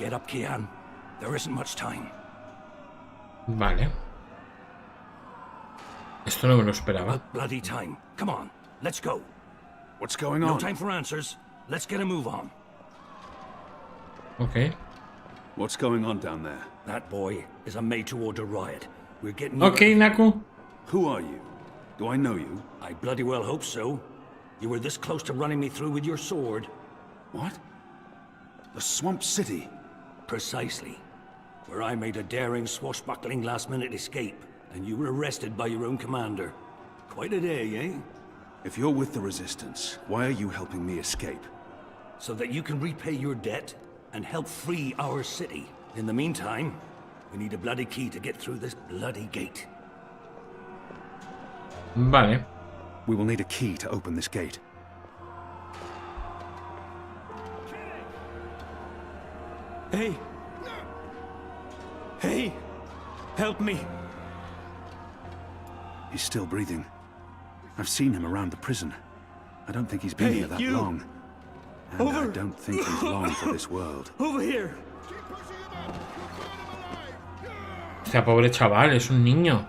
Get up, Kian. There isn't much time. Vale. Esto no me lo esperaba. Bloody time. Come on, let's go. What's going on? No time for answers. Let's get a move on. Ok. What's going on down there? That boy is a made-to-order riot. We're getting... Ok, Naku. Who are you? Do I know you? I bloody well hope so. You were this close to running me through with your sword. What? The Swamp City? Precisely. Where I made a daring, swashbuckling last-minute escape, and you were arrested by your own commander. Quite a day, eh? If you're with the Resistance, why are you helping me escape? So that you can repay your debt and help free our city. In the meantime, we need a bloody key to get through this bloody gate. Vale. We will need a key to open this gate. Hey! Hey! Help me! He's still breathing. I've seen him around the prison. I don't think he's been here that long. And I don't think he's long for this world. Over here! O sea, pobre chaval, es un niño.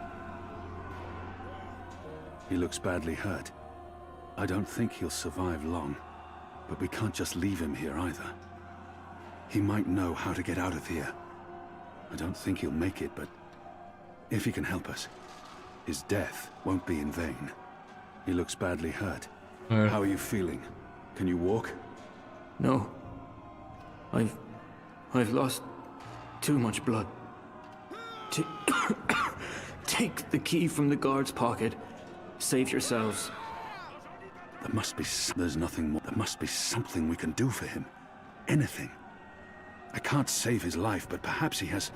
He looks badly hurt. I don't think he'll survive long. But we can't just leave him here either. He might know how to get out of here. I don't think he'll make it, but if he can help us, his death won't be in vain. He looks badly hurt. How are you feeling? Can you walk? No. I've lost too much blood. Take the key from the guard's pocket. Save yourselves. There's nothing more. There must be something we can do for him. Anything. I can't save his life, but perhaps he has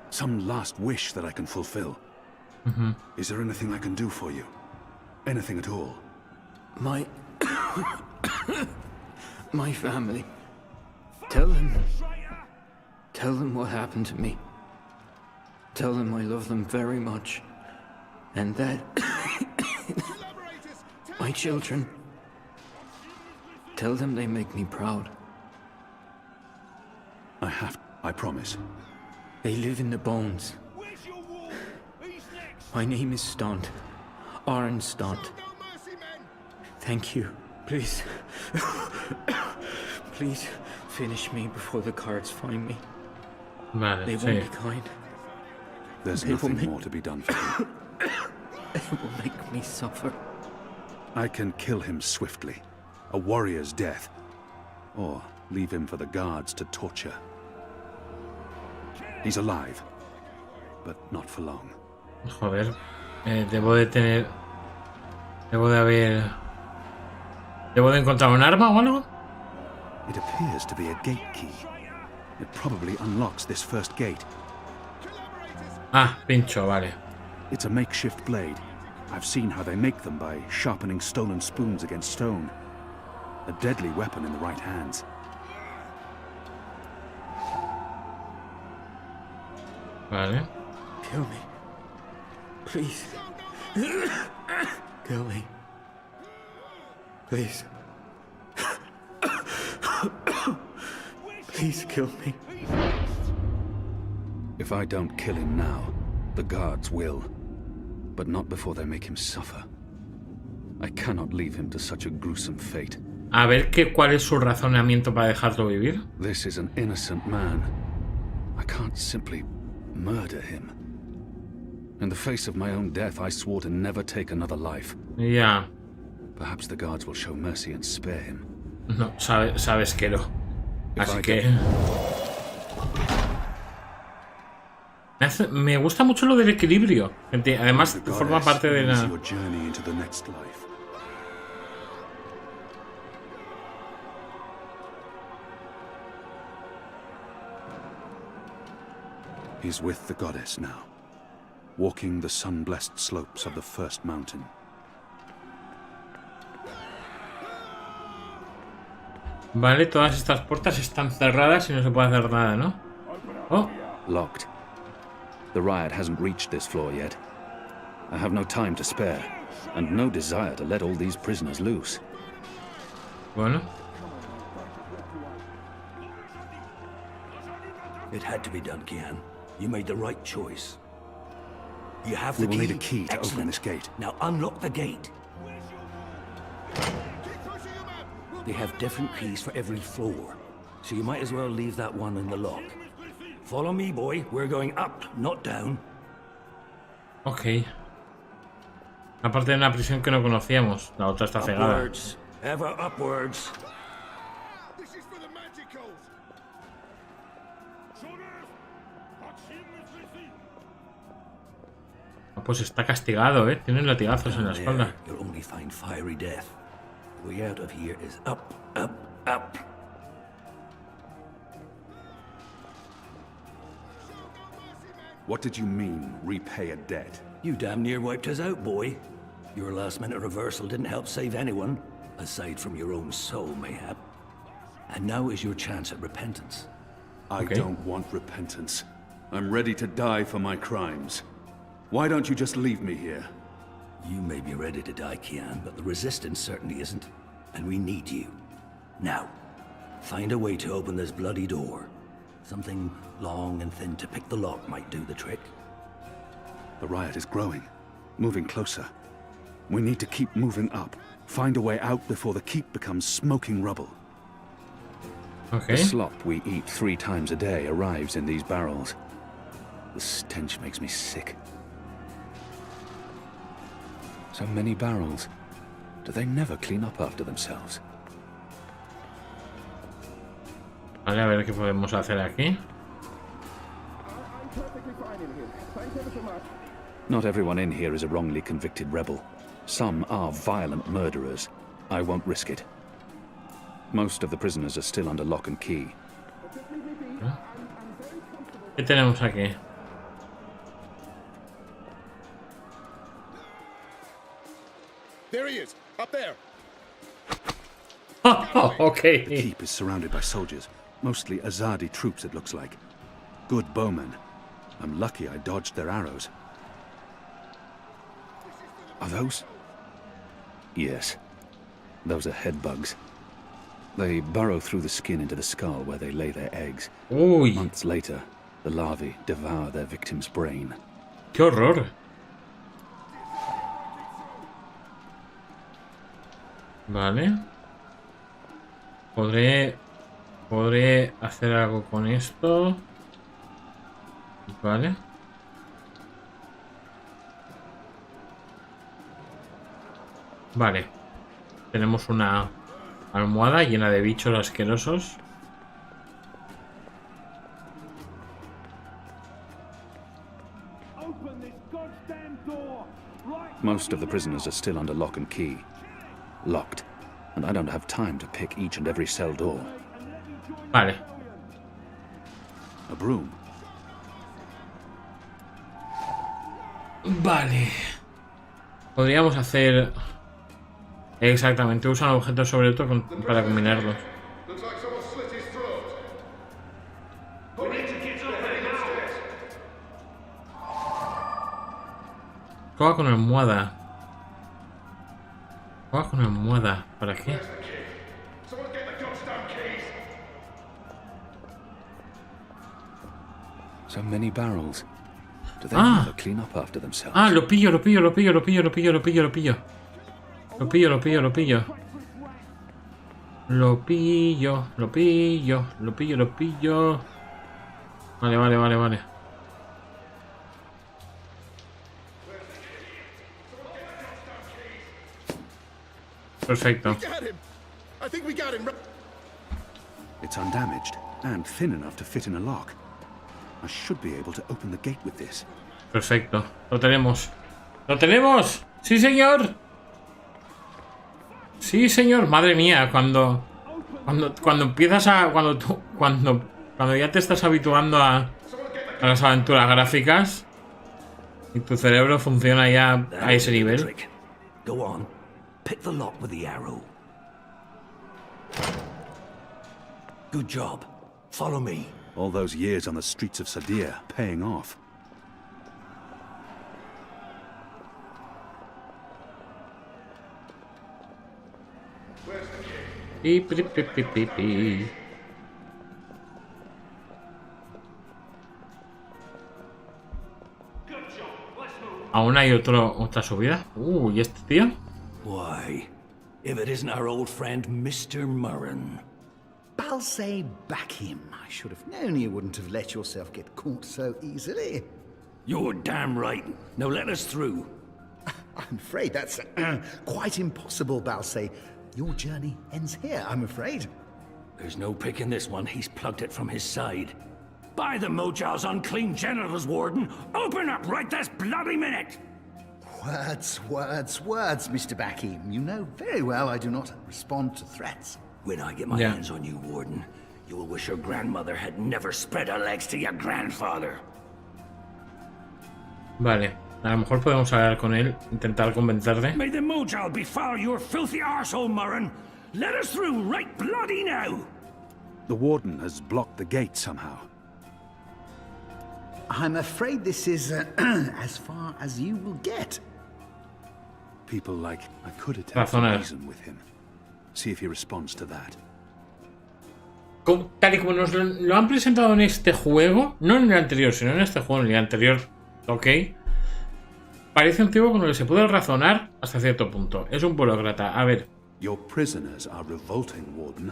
some last wish that I can fulfill. Is there anything I can do for you? Anything at all? My family. Tell them what happened to me. Tell them I love them very much. And that my children. Tell them they make me proud. I promise. They live in the bones. My name is Stunt. Aaron Stunt. Thank you. Please. Please finish me before the guards find me. Vale, They sí. won't be kind. There's They will nothing make- more to be done for him. They will make me suffer. I can kill him swiftly. A warrior's death. Or leave him for the guards to torture. He's alive. But not for long. Joder. Debo de encontrar un arma o algo. It appears to be a gate key. It probably unlocks this first gate. Ah, pincho, vale. It's a makeshift blade. I've seen how they make them by sharpening stolen spoons against stone. A deadly weapon in the right hands. Vale. Kill me. Please. Kill me. Please. Please kill me. If I don't kill him now, the guards will. But not before they make him suffer. I cannot leave him to such a gruesome fate. A ver cuál es su razonamiento para dejarlo vivir. This is an innocent man. I can't simply murder him. In the face of my own death, I swore to never take another life. Ya. Perhaps the guards will show mercy and spare him. No, sabes que no. Así que... Me gusta mucho lo del equilibrio. Además, forma parte de la... Your journey into the next life. He's with the goddess now, walking the sun-blessed slopes of the first mountain. Vale, todas estas puertas están cerradas y no se puede hacer nada, ¿no? Oh, Locked. The riot hasn't reached this floor yet. I have no time to spare, and no desire to let all these prisoners loose. bueno. It had to be done, Kian. You made the right choice. You have the We will key. need a key to open Excellent. this gate. Now unlock the gate. They have different keys for every floor, so you might as well leave that one in the lock. Follow me, boy. We're going up, not down. Ok. Aparte de una prisión que no conocíamos. La otra está cegada. Upwards, ever upwards. Ah, pues está castigado, ¿eh? Tiene latigazos en la Down espalda. there, you'll only find fiery death. The way out of here is up, up, up. What did you mean, repay a debt? You damn near wiped us out, boy. Your last-minute reversal didn't help save anyone, aside from your own soul, mayhap. And now is your chance at repentance. I Okay. don't want repentance. I'm ready to die for my crimes. Why don't you just leave me here? You may be ready to die, Kian, but the Resistance certainly isn't. And we need you. Now, find a way to open this bloody door. Something long and thin to pick the lock might do the trick. The riot is growing, moving closer. We need to keep moving up. Find a way out before the keep becomes smoking rubble. Ok. The slop we eat 3 times a day arrives in these barrels. The stench makes me sick. So many barrels. Do they never clean up after themselves? Vale, a ver qué podemos hacer aquí. Not everyone in here is a wrongly convicted rebel. Some are violent murderers. I won't risk it. Most of the prisoners are still under lock and key. ¿Qué tenemos aquí? There he is, up there. Oh, ok. The keep is surrounded by soldiers, mostly Azadi troops it looks like. Good bowmen. I'm lucky I dodged their arrows. Are those? Yes. Those are head bugs. They burrow through the skin into the skull where they lay their eggs. Uy, Months later, the larvae devour their victim's brain. qué horror. Vale. Podré hacer algo con esto. Vale. Vale. Tenemos una almohada llena de bichos asquerosos. Most of the prisoners are still under lock and key. Locked. And I don't have time to pick each and every cell door. Vale. A broom. Vale. Podríamos hacer... Exactamente, usan objetos sobre todo para combinarlos. Looks like someone slit his throat. Juega con almohada. Juega con almohada. ¿Para qué? Someone get the goddamn keys. So many barrels. Do they Ah. never clean up after themselves? Ah, lo pillo. Lo pillo. Lo pillo. Vale. Perfecto. Got him. I think we got him. It's undamaged and thin enough to fit in a lock. I should be able to open the gate with this. Perfecto. Lo tenemos. ¡Lo tenemos! ¡Sí, señor! Sí, señor. Madre mía, cuando empiezas a... Cuando ya te estás habituando a las aventuras gráficas y tu cerebro funciona ya a ese nivel. Trick. Go on. Pick the lock with the arrow. Good job. Follow me. All those years on the streets of Sadir paying off. Aún hay otra subida. ¿Y este tío? Why, if it isn't our old friend Mr. Murren. Balsay Bakim. I should have known you wouldn't have let yourself get caught so easily. You're damn right. Now let us through. I'm afraid that's quite impossible, Balsay. Your journey ends here, I'm afraid. There's no picking this one. He's plugged it from his side. By the Mojal's unclean genitals, Warden! Open up right this bloody minute! Words, Mr. Bakim. You know very well I do not respond to threats. When I get my Yeah. hands on you, Warden, you will wish your grandmother had never spread her legs to your grandfather. Vale. A lo mejor podemos hablar con él, intentar convencerle. May the Mojal befoul your filthy arsehole, Murren! Let us through right bloody now! The Warden has blocked the gate somehow. I'm afraid this is as far as you will get. People like I could attempt to Razonar. reason with him. See if he responds to that. Tal y como nos lo han presentado en este juego, no en el anterior, sino en este juego, en el anterior, ok. Parece un tipo con el que se puede razonar hasta cierto punto. Es un burócrata. A ver. Your prisoners are revolting, Warden.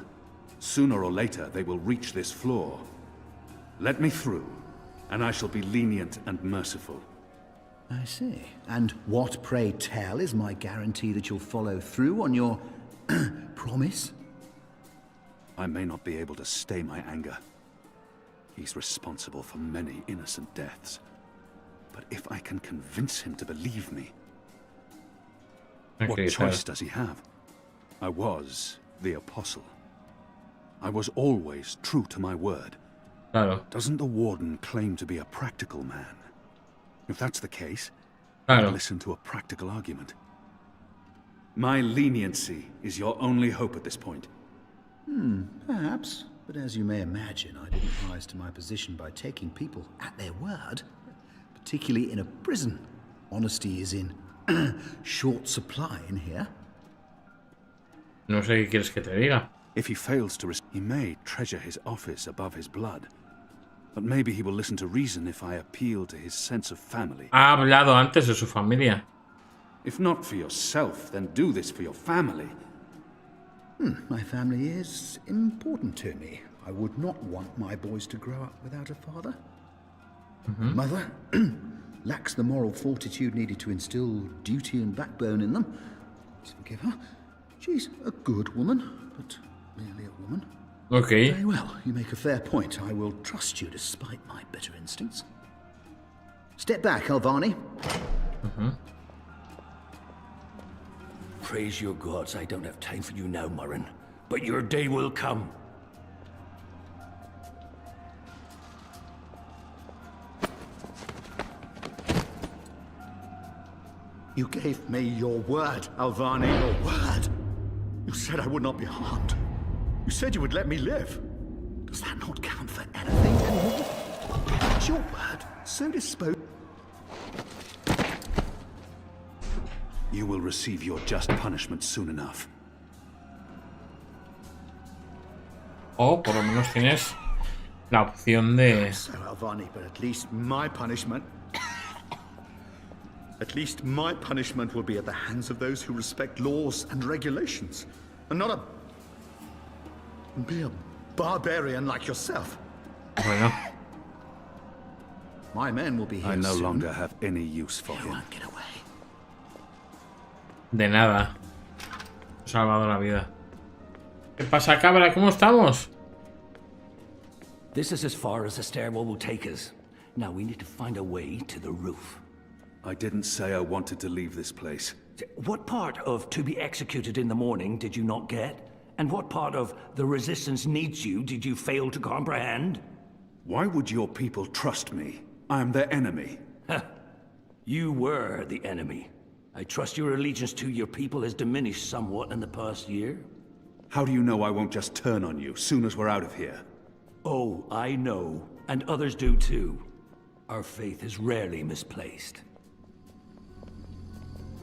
Sooner or later they will reach this floor. Let me through, and I shall be lenient and merciful. I see. And what, pray tell, is my guarantee that you'll follow through on your promise? I may not be able to stay my anger. He's responsible for many innocent deaths. But if I can convince him to believe me, what choice does he have? I was the apostle. I was always true to my word. Claro. Doesn't the Warden claim to be a practical man? If that's the case, Claro. listen to a practical argument. My leniency is your only hope at this point. Perhaps. But as you may imagine, I didn't rise to my position by taking people at their word. Particularly in a prison. Honesty is in short supply in here. No sé qué quieres que te diga. If he fails to he may treasure his office above his blood. But maybe he will listen to reason if I appeal to his sense of family. Ha hablado antes de su familia. If not for yourself, then do this for your family. My family is important to me. I would not want my boys to grow up without a father. Mother lacks the moral fortitude needed to instill duty and backbone in them. Please forgive her. She's a good woman, but merely a woman. Ok. Very well, you make a fair point. I will trust you despite my better instincts. Step back, Alvani. Praise your gods, I don't have time for you now, Murren. But your day will come. You gave me your word, Alvani, your word. You said I would not be harmed. You said you would let me live. Does that not count for anything anymore? It's your word, so disposed. You will receive your just punishment soon enough. O por lo menos tienes la opción de... So, Alvani, but at least my punishment... At least my punishment will be at the hands of those who respect laws and regulations, and not be a barbarian like yourself. Bueno, My men will be here I no soon. longer have any use for You him. won't get away. de nada. He salvado la vida. ¿Qué pasa, cabra? ¿Cómo estamos? This is as far as the stairwell will take us. Now we need to find a way to the roof. I didn't say I wanted to leave this place. What part of to be executed in the morning did you not get? And what part of the resistance needs you did you fail to comprehend? Why would your people trust me? I am their enemy. You were the enemy. I trust your allegiance to your people has diminished somewhat in the past year. How do you know I won't just turn on you soon as we're out of here? Oh, I know. And others do too. Our faith is rarely misplaced.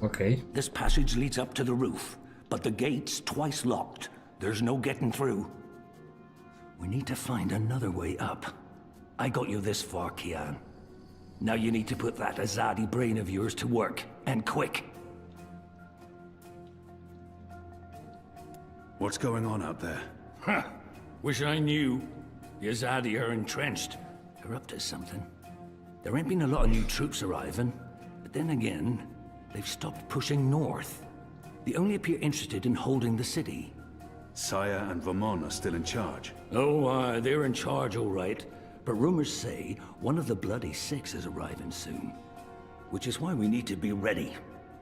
Ok. This passage leads up to the roof, but the gate's twice locked. There's no getting through. We need to find another way up. I got you this far, Kian. Now you need to put that Azadi brain of yours to work, and quick. What's going on out there? Huh. Wish I knew. The Azadi are entrenched. They're up to something. There ain't been a lot of new troops arriving, but then again, they've stopped pushing north. They only appear interested in holding the city. Saya and Vermon are still in charge. Oh, they're in charge, all right. But rumors say one of the Bloody Six is arriving soon. Which is why we need to be ready.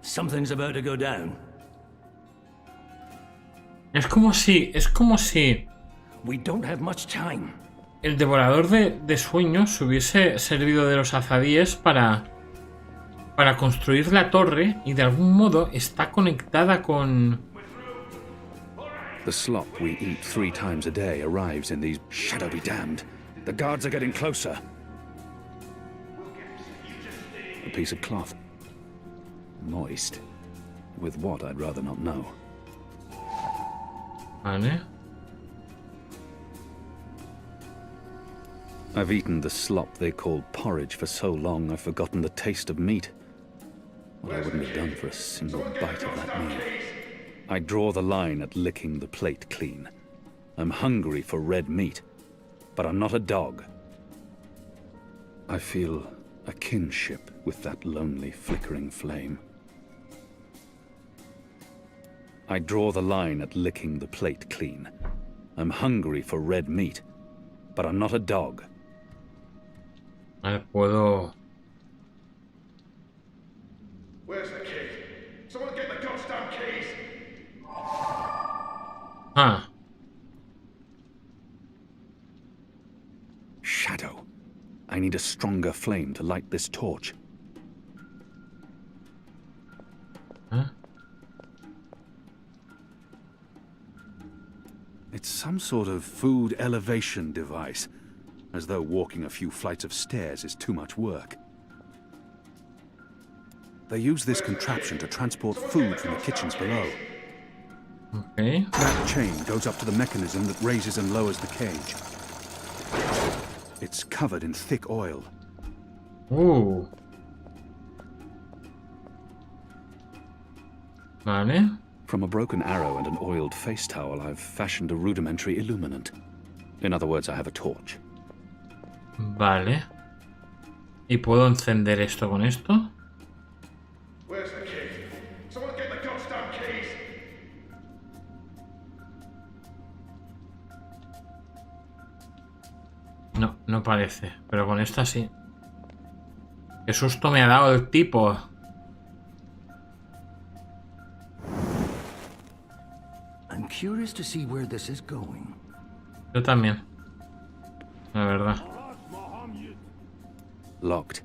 Something's about to go down. Es como si We don't have much time. el devorador de sueños hubiese servido de los azadíes para construir la torre y de algún modo está conectada con... The slop we eat 3 times a day arrives in these... Shadow be damned. The guards are getting closer. A piece of cloth. Moist. With what, I'd rather not know. Vale. I've eaten the slop they call porridge for so long I've forgotten the taste of meat. What I wouldn't have done for a single bite of that meal. I draw the line at licking the plate clean. I'm hungry for red meat, but I'm not a dog. I feel a kinship with that lonely, flickering flame. I draw the line at licking the plate clean. I'm hungry for red meat, but I'm not a dog. Vale, puedo... Where's the key? Someone get the goddamn keys! Ah, Shadow. I need a stronger flame to light this torch. ¿eh? It's some sort of food elevation device, as though walking a few flights of stairs is too much work. They use this contraption to transport food from the kitchens below. Ok. That chain goes up to the mechanism that raises and lowers the cage. It's covered in thick oil. Vale. From a broken arrow and an oiled face towel, I've fashioned a rudimentary illuminant. In other words, I have a torch. Vale. ¿Y puedo encender esto con esto? Where's the key? Someone get the goddamn keys! No, no parece. Pero con esta sí. Qué susto me ha dado el tipo. I'm curious to see where this is going. Yo también. La verdad. Locked.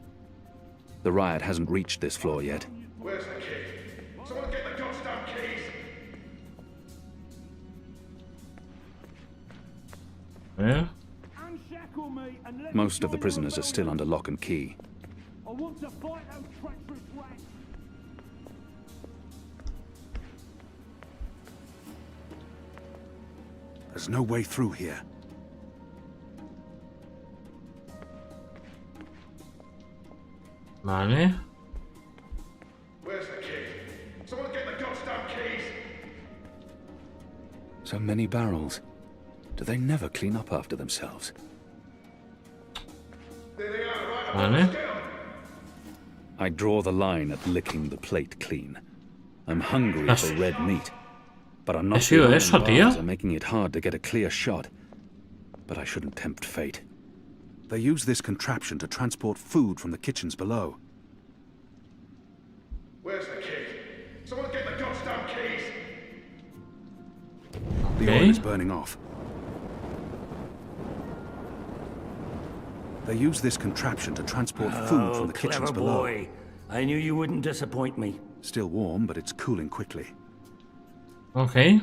The riot hasn't reached this floor yet. Where's the key? Someone get the goddamn keys! A ver. Most of the prisoners are still under lock and key. I want to fight those treacherous rats. There's no way through here. Vale. Where's the key? Someone get the goddamn keys! So many barrels. Do they never clean up after themselves? There they are, right up Vale. on the scale. I draw the line at licking the plate clean. I'm hungry That's- for red meat. But I'm not ¿Ha sido the eso, iron tío? bars are making it hard to get a clear shot. But I shouldn't tempt fate. They use this contraption to transport food from the kitchens below. Where's the key? Someone get the goddamn keys! The Okay. oil is burning off. They use this contraption to transport food from the kitchens Clever below. boy. I knew you wouldn't disappoint me. Still warm, but it's cooling quickly. Ok.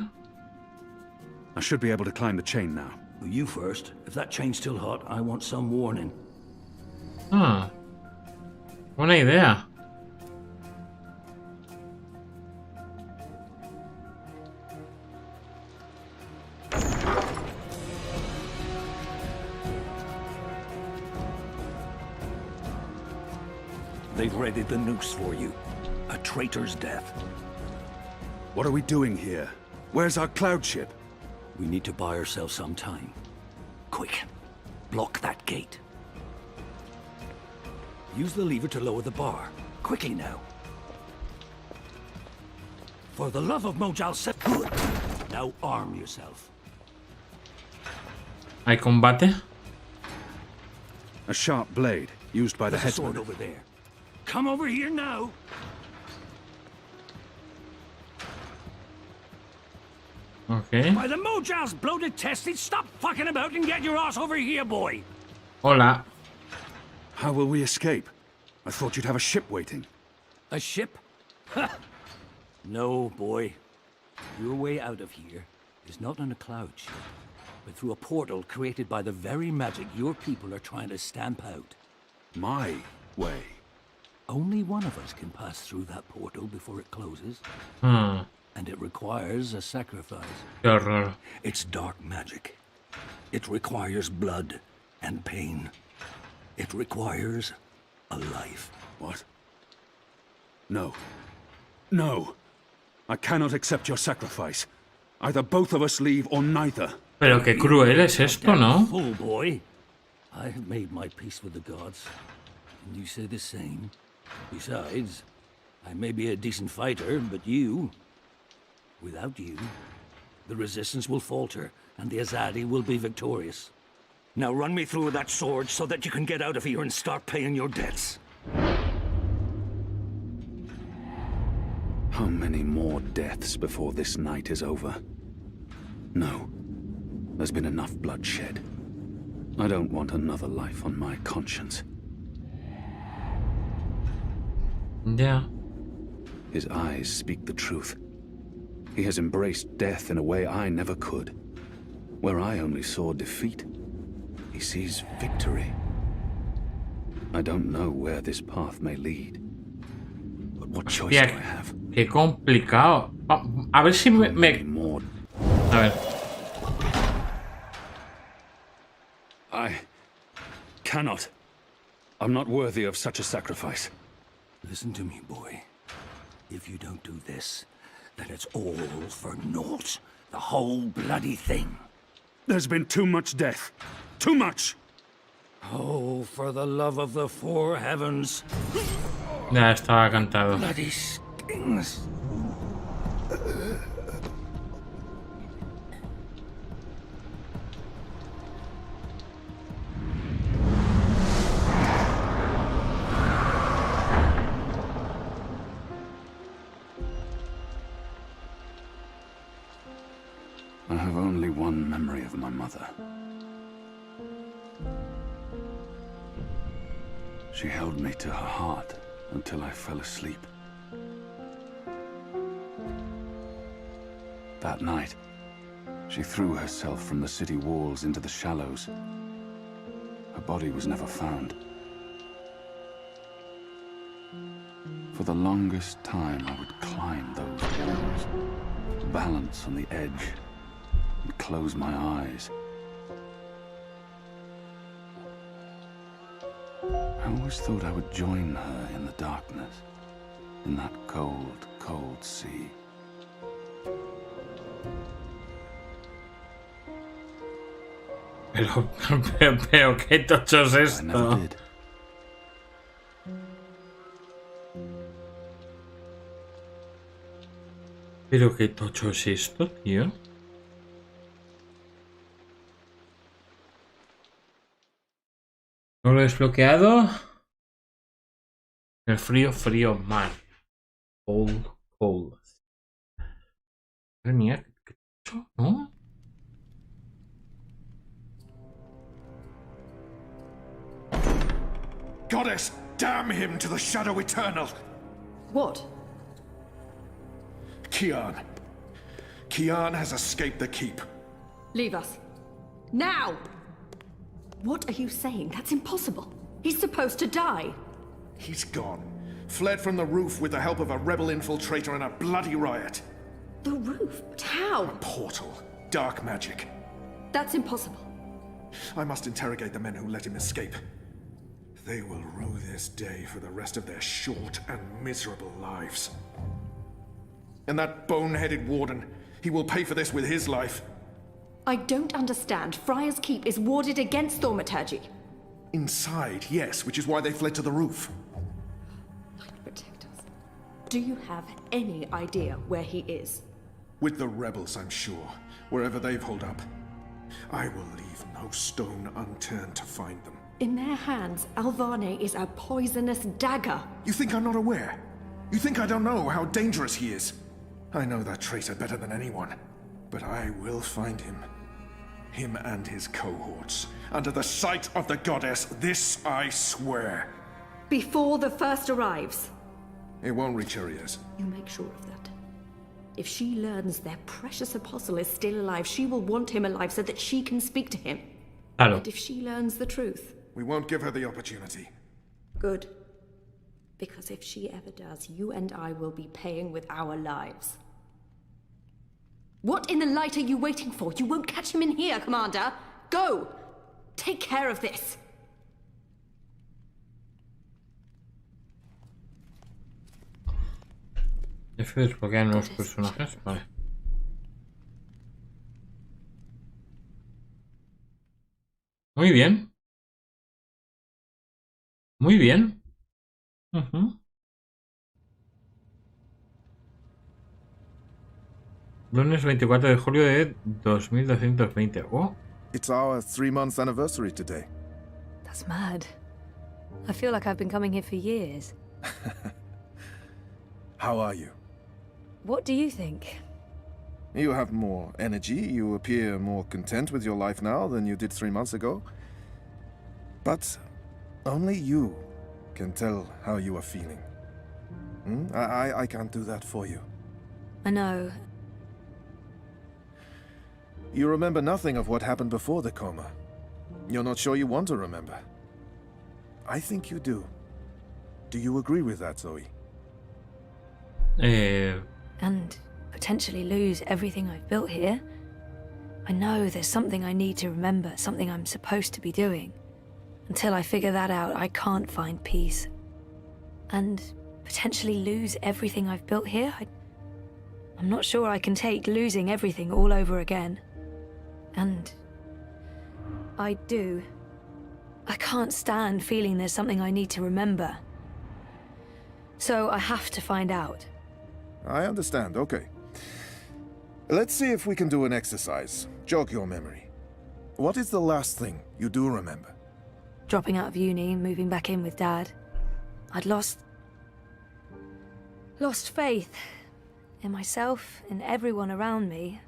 I should be able to climb the chain now. You first. If that chain's still hot, I want some warning. Ah. Buena idea. They've readied the noose for you. A traitor's death. What are we doing here? Where's our cloud ship? We need to buy ourselves some time. Quick. Block that gate. Use the lever to lower the bar. Quickly now. For the love of Mojal set good. Now arm yourself. ¿Hay combate? A sharp blade, used by the There's a sword headsman. over there. Come over here now. Ok. By the Mojal's bloated testes, stop fucking about and get your ass over here, boy. Hola. How will we escape? I thought you'd have a ship waiting. A ship? Ha! No, boy. Your way out of here is not on a cloud ship, but through a portal created by the very magic your people are trying to stamp out. My way. Only one of us can pass through that portal before it closes, Hmm. and it requires a sacrifice. Qué horror. It's dark magic. It requires blood and pain. It requires a life. What? No. No. I cannot accept your sacrifice. Either both of us leave or neither. Pero qué cruel es esto, ¿no? Fool, boy. I have made my peace with the gods, and you say the same. Besides, I may be a decent fighter, but without you, the resistance will falter, and the Azadi will be victorious. Now run me through that sword so that you can get out of here and start paying your debts. How many more deaths before this night is over? No. There's been enough bloodshed. I don't want another life on my conscience. Ya. His eyes speak the truth. He has embraced death in a way I never could. Where I only saw defeat, he sees victory. I don't know where this path may lead. But what choice do I Hostia, have? qué complicado. A ver si me... More. A ver. I cannot. I'm not worthy of such a sacrifice. Listen to me, boy. If you don't do this, then it's all for naught. The whole bloody thing. There's been too much death. Too much! Oh, for the love of the four heavens. Ya estaba cantado. Bloody stings. I have only one memory of my mother. She held me to her heart until I fell asleep. That night, she threw herself from the city walls into the shallows. Her body was never found. For the longest time, I would climb those walls, balance on the edge, and close my eyes. I always thought I would join her in the darkness, in that cold, cold sea. Pero qué tocho es I never esto. did. Pero qué tocho es esto, tío. No lo he desbloqueado. El frío, frío, mal. Cold, cold. Madre mía, qué tocho, ¿no? Goddess, damn him to the shadow eternal! What? Kian. Kian has escaped the keep. Leave us. Now! What are you saying? That's impossible. He's supposed to die. He's gone. Fled from the roof with the help of a rebel infiltrator and a bloody riot. The roof? But how? Portal. Dark magic. That's impossible. I must interrogate the men who let him escape. They will rue this day for the rest of their short and miserable lives. And that bone-headed warden, he will pay for this with his life. I don't understand. Friar's Keep is warded against thaumaturgy. Inside, yes, which is why they fled to the roof. Light protectors. Do you have any idea where he is? With the rebels, I'm sure, wherever they've holed up. I will leave no stone unturned to find them. In their hands, Alvane is a poisonous dagger. You think I'm not aware? You think I don't know how dangerous he is? I know that traitor better than anyone, but I will find him. Him and his cohorts. Under the sight of the goddess, this I swear. Before the first arrives. It won't reach her ears. You make sure of that. If she learns their precious apostle is still alive, she will want him alive so that she can speak to him. Claro. And if she learns the truth... We won't give her the opportunity. Good. Because if she ever does, you and I will be paying with our lives. What in the light are you waiting for? You won't catch him in here, Commander. Go! Take care of this. F desbloquear nuevos personajes. Vale. Muy bien. Muy bien. Lunes 24 de julio de 2220. Oh. It's our 3-month anniversary today. That's mad. I feel like I've been coming here for years. How are you? What do you think? You have more energy, you appear more content with your life now than you did 3 months ago. But only you can tell how you are feeling. I can't do that for you. I know. You remember nothing of what happened before the coma. You're not sure you want to remember. I think you do. Do you agree with that, Zoe? And potentially lose everything I've built here. I know there's something I need to remember, something I'm supposed to be doing. Until I figure that out, I can't find peace. And potentially lose everything I've built here? I'm not sure I can take losing everything all over again. And I do. I can't stand feeling there's something I need to remember. So I have to find out. I understand, okay. Let's see if we can do an exercise. Jog your memory. What is the last thing you do remember? Dropping out of uni, moving back in with Dad. I'd lost faith in myself, in everyone around me.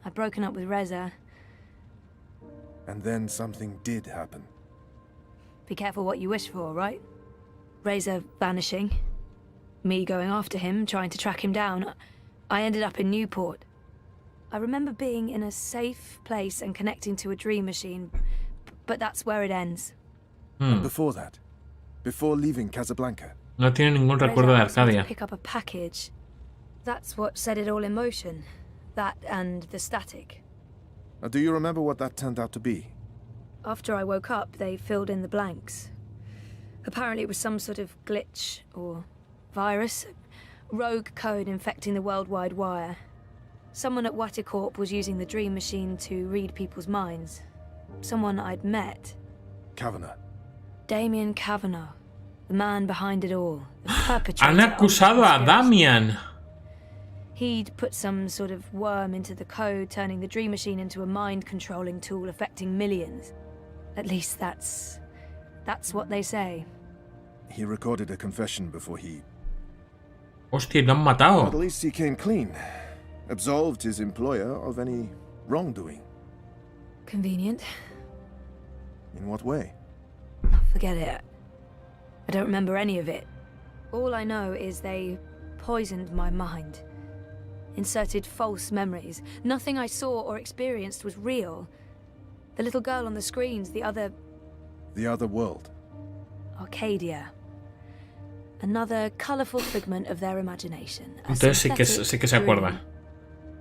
I'd broken up with Reza. And then something did happen. Be careful what you wish for, right? Reza vanishing. Me going after him, trying to track him down. I ended up in Newport. I remember being in a safe place and connecting to a dream machine, but that's where it ends. And before that? Before leaving Casablanca? No tiene ningún recuerdo de Reza asked me to Arcadia. pick up a package. That's what set it all in motion. That and the static. Do you remember what that turned out to be? After I woke up, they filled in the blanks. Apparently it was some sort of glitch or virus. Rogue code infecting the worldwide wire. Someone at Waticorp was using the dream machine to read people's minds. Someone I'd met. Kavanagh. Damien Kavanagh. The man behind it all. The perpetrator. Han acusado a Damian. He'd put some sort of worm into the code, turning the dream machine into a mind-controlling tool affecting millions. At least that's what they say. He recorded a confession before he... Hostia, lo han At matado. least he came clean. Absolved his employer of any wrongdoing. Convenient. In what way? Forget it. I don't remember any of it. All I know is they poisoned my mind. Inserted false memories. Nothing I saw or experienced was real. The little girl on the screens, the other world. Arcadia. Another colourful figment of their imagination. A Entonces synthetic sí que se acuerda. dream.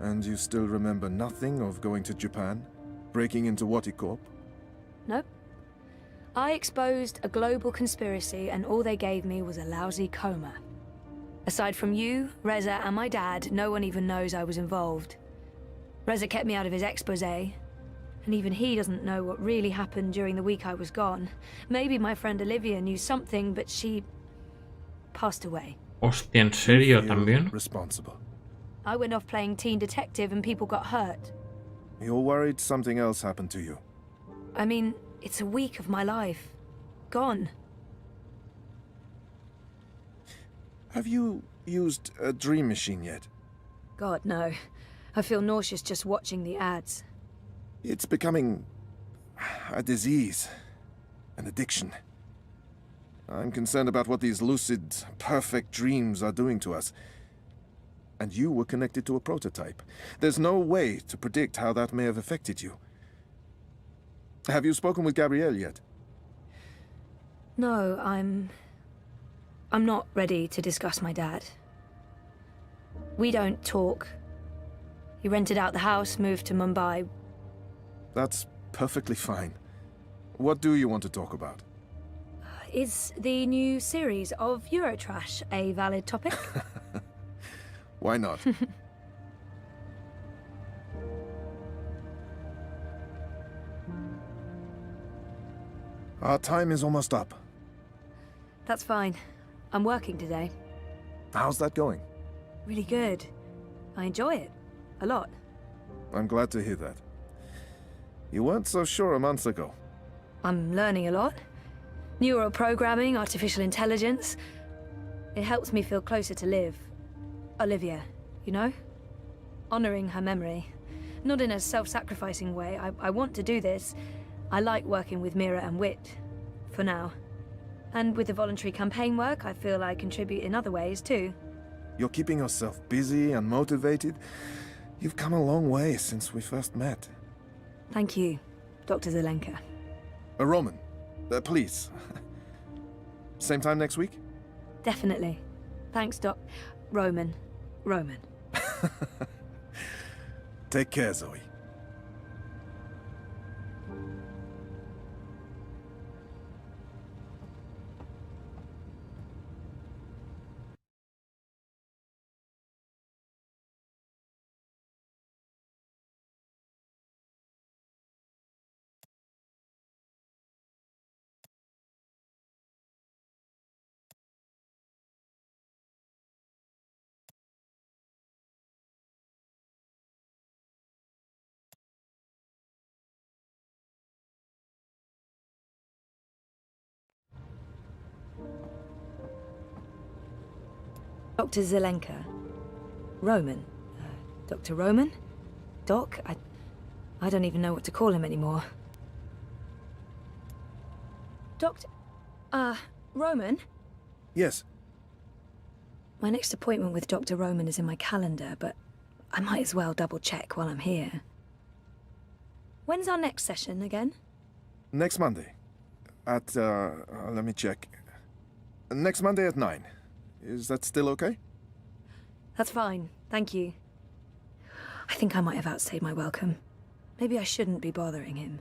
And you still remember nothing of going to Japan? Breaking into Waticorp? Nope. I exposed a global conspiracy and all they gave me was a lousy coma. Aside from you, Reza, and my dad, no one even knows I was involved. Reza kept me out of his exposé, and even he doesn't know what really happened during the week I was gone. Maybe my friend Olivia knew something, but she passed away. Hostia, ¿en serio Feel también? responsible. I went off playing teen detective and people got hurt. You're worried something else happened to you. I mean, it's a week of my life. Gone. Have you used a dream machine yet? God, no. I feel nauseous just watching the ads. It's becoming a disease, an addiction. I'm concerned about what these lucid, perfect dreams are doing to us. And you were connected to a prototype. There's no way to predict how that may have affected you. Have you spoken with Gabrielle yet? No, I'm not ready to discuss my dad. We don't talk. He rented out the house, moved to Mumbai. That's perfectly fine. What do you want to talk about? Is the new series of Eurotrash a valid topic? Why not? Our time is almost up. That's fine. I'm working today. How's that going? Really good. I enjoy it. A lot. I'm glad to hear that. You weren't so sure a month ago. I'm learning a lot. Neural programming, artificial intelligence. It helps me feel closer to Liv. Olivia, you know? Honoring her memory. Not in a self-sacrificing way. I want to do this. I like working with Mira and Wit. For now. And with the voluntary campaign work, I feel I contribute in other ways too. You're keeping yourself busy and motivated. You've come a long way since we first met. Thank you, Dr. Zelenka. Roman, please. Same time next week? Definitely. Thanks, Doc. Roman. Take care, Zoe. Dr. Zelenka. Roman. Dr. Roman? Doc? I don't even know what to call him anymore. Doctor... Roman? Yes. My next appointment with Dr. Roman is in my calendar, but I might as well double-check while I'm here. When's our next session again? Next Monday. At, let me check. Next Monday at 9. Is that still okay? That's fine, thank you. I think I might have outstayed my welcome. Maybe I shouldn't be bothering him.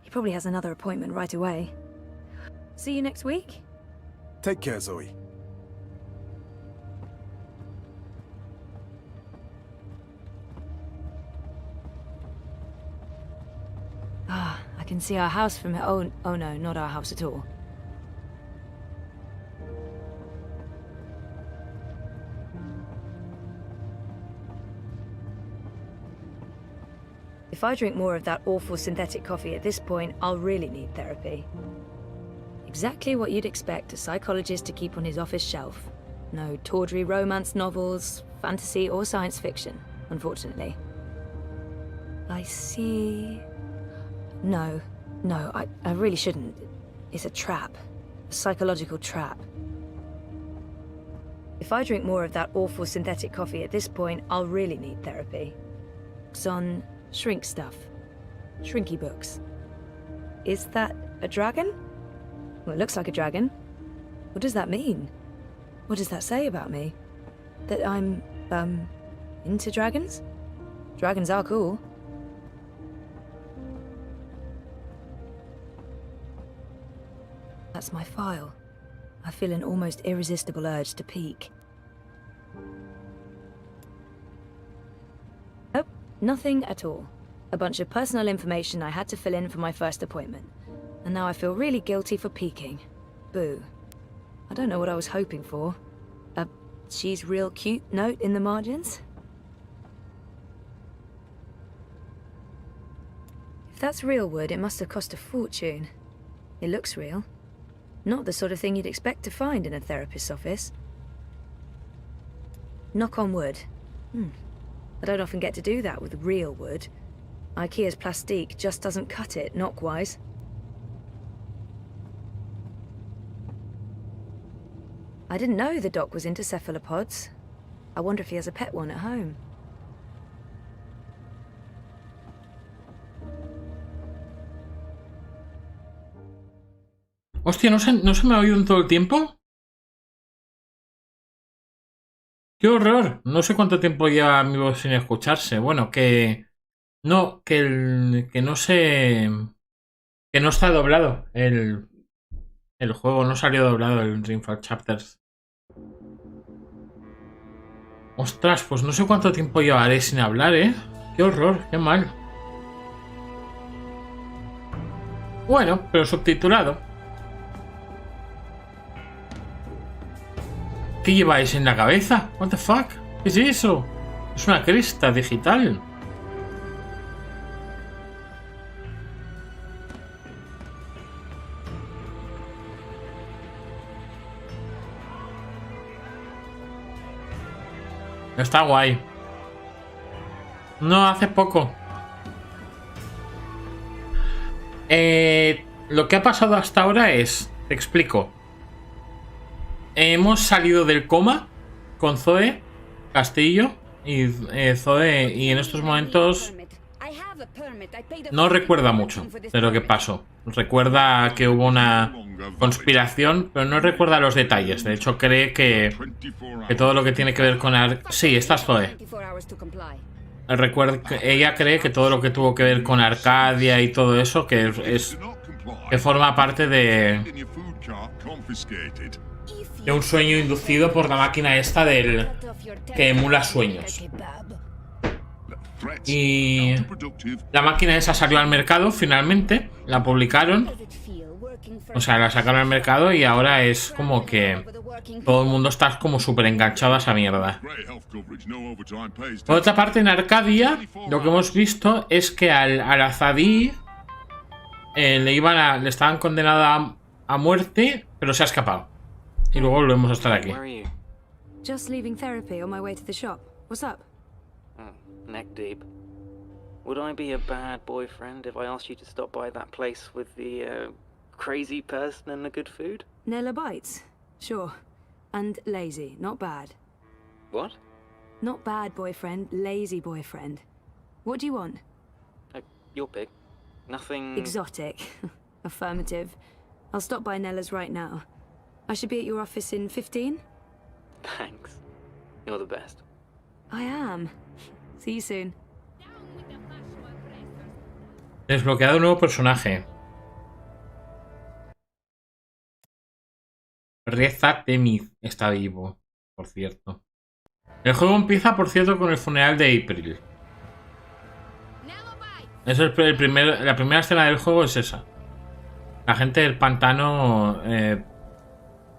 He probably has another appointment right away. See you next week? Take care, Zoe. I can see our house from here. Oh no, not our house at all. If I drink more of that awful synthetic coffee at this point, I'll really need therapy. Exactly what you'd expect a psychologist to keep on his office shelf. No tawdry romance novels, fantasy or science fiction, unfortunately. I see... No, I really shouldn't. It's a trap. A psychological trap. If I drink more of that awful synthetic coffee at this point, I'll really need therapy. Xon, shrink stuff. Shrinky books. Is that a dragon? Well, it looks like a dragon. What does that mean? What does that say about me? That I'm, into dragons? Dragons are cool. That's my file. I feel an almost irresistible urge to peek. Oh, nothing at all. A bunch of personal information I had to fill in for my first appointment. And now I feel really guilty for peeking. Boo. I don't know what I was hoping for. A "she's real cute" note in the margins? If that's real wood, it must have cost a fortune. It looks real. Not the sort of thing you'd expect to find in a therapist's office. Knock on wood. I don't often get to do that with real wood. IKEA's plastique just doesn't cut it, knock-wise. I didn't know the doc was into cephalopods. I wonder if he has a pet one at home. Hostia, ¿no se me ha oído en todo el tiempo? ¡Qué horror! No sé cuánto tiempo lleva mi voz sin escucharse. Bueno, que no está doblado el juego, no salió doblado el Dreamfall Chapters. Ostras, pues no sé cuánto tiempo llevaré sin hablar, ¿eh? ¡Qué horror! ¡Qué mal! Bueno, pero subtitulado. ¿Qué lleváis en la cabeza? What the fuck? ¿Qué es eso? Es una cresta digital. Está guay. No, hace poco. Lo que ha pasado hasta ahora es... Te explico. Hemos salido del coma con Zoe Castillo y Zoe, y en estos momentos no recuerda mucho de lo que pasó. Recuerda que hubo una conspiración, pero no recuerda los detalles. De hecho, cree que todo lo que tiene que ver con... Sí, esta es Zoe. Ella cree que todo lo que tuvo que ver con Arcadia y todo eso, que forma parte de un sueño inducido por la máquina esta que emula sueños. Y la máquina esa salió al mercado finalmente, la publicaron, o sea, la sacaron al mercado y ahora es como que todo el mundo está como súper enganchado a esa mierda. Por otra parte, en Arcadia lo que hemos visto es que al Azadí le estaban condenados a muerte, pero se ha escapado. Y luego volvemos a estar aquí. Just leaving therapy on my way to the shop. What's up? Neck deep. Would I be a bad boyfriend if I asked you to stop by that place with the crazy person and the good food? Nella bites? Sure. And lazy, not bad. What? Not bad boyfriend, lazy boyfriend. What do you want? Your pick. Nothing... Exotic. Affirmative. I'll stop by Nella's right now. I should be at your office in 15? Thanks. You're the best. I am. See you soon. Desbloqueado un nuevo personaje. Reza Temiz está vivo, por cierto. El juego empieza, por cierto, con el funeral de April. Eso es la primera escena del juego es esa. La gente del pantano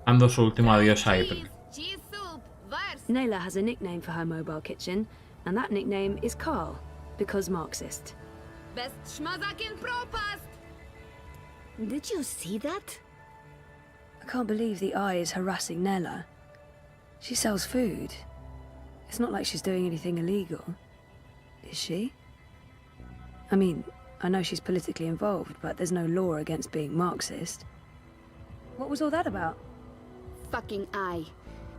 dando su último adiós a April. Nayla has a nickname for her mobile kitchen, and that nickname is Carl, because Marxist. Best schmazak in Propast! Did you see that? I can't believe the eye is harassing Nella. She sells food. It's not like she's doing anything illegal. Is she? I mean, I know she's politically involved, but there's no law against being Marxist. What was all that about? Fucking eye.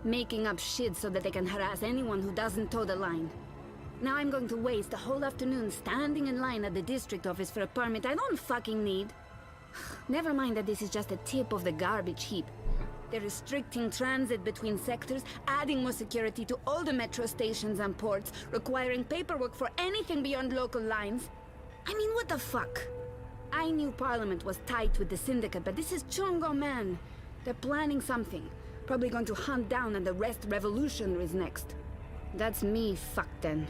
Making up shit so that they can harass anyone who doesn't toe the line. Now I'm going to waste the whole afternoon standing in line at the district office for a permit I don't fucking need. Never mind that this is just a tip of the garbage heap. They're restricting transit between sectors, adding more security to all the metro stations and ports, requiring paperwork for anything beyond local lines. I mean, what the fuck? I I knew Parliament was tight with the Syndicate, but this is Chungo, man. They're planning something. Probably going to hunt down and arrest revolutionaries next. That's me fucked then.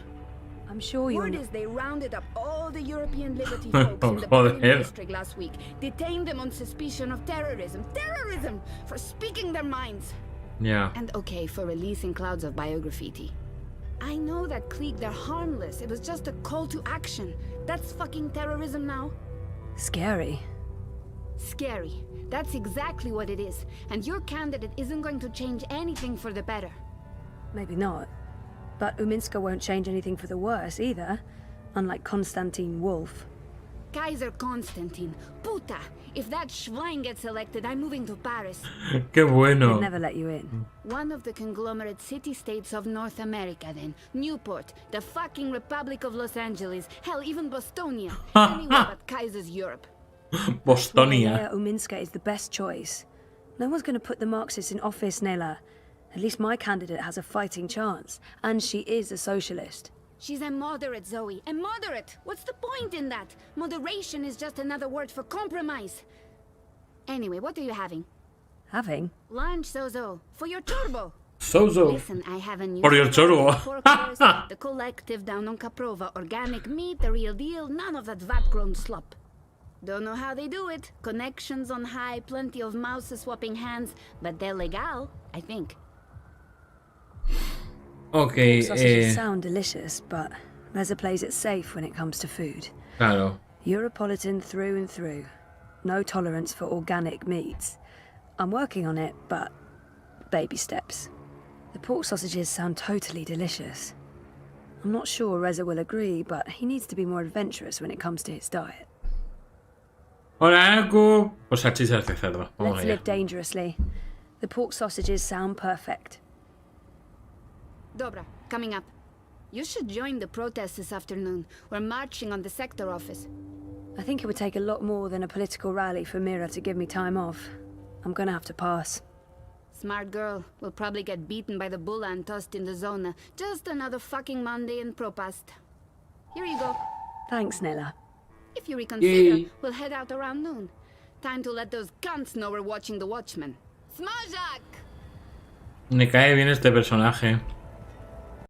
I'm sure you're Word not... is they rounded up all the European Liberty folks in the Berlin district last week, detained them on suspicion of terrorism. Terrorism! For speaking their minds. Yeah. And okay, for releasing clouds of biograffiti. I know that clique, they're harmless. It was just a call to action. That's fucking terrorism now. Scary. Scary. That's exactly what it is. And your candidate isn't going to change anything for the better. Maybe not. But Uminska won't change anything for the worse either, unlike Konstantin Wolf. Kaiser Konstantin. Puta! If that Schwein gets elected, I'm moving to Paris. Qué bueno. We'd never let you in. One of the conglomerate city-states of North America, then. Newport, the fucking Republic of Los Angeles, hell, even Bostonia. Anywhere but Kaiser's Europe. Bostonia. Leia Uminska is the best choice. No one's going to put the Marxists in office, Nela. At least my candidate has a fighting chance. And she is a socialist. She's a moderate, Zoe. A moderate! What's the point in that? Moderation is just another word for compromise. Anyway, what are you having? Having? Lunch, Zozo. For your turbo. Zozo. Listen, I have a new... For your turbo. The collective down on Caprova. Organic meat, the real deal. None of that vat-grown slop. Don't know how they do it. Connections on high, plenty of mouses swapping hands. But they're legal, I think. Okay, Sausages sound delicious, but Reza plays it safe when it comes to food. Claro. Europolitan through and through. No tolerance for organic meats. I'm working on it, but baby steps. The pork sausages sound totally delicious. I'm not sure Reza will agree, but he needs to be more adventurous when it comes to his diet. Hola, Aku. O salchichas de cerdo. Vamos Let's allá. live dangerously. The pork sausages sound perfect. Dobra, coming up. You should join the protest this afternoon. We're marching on the sector office. I think it would take a lot more than a political rally for Mira to give me time off. I'm gonna have to pass. Smart girl. We'll probably get beaten by the bulla and tossed in the zona. Just another fucking Monday in Propast. Here you go. Thanks, Nella. If you reconsider, we'll head out around noon. Time to let those cunts know we're watching the Watchmen. Smajak! Me cae bien este personaje.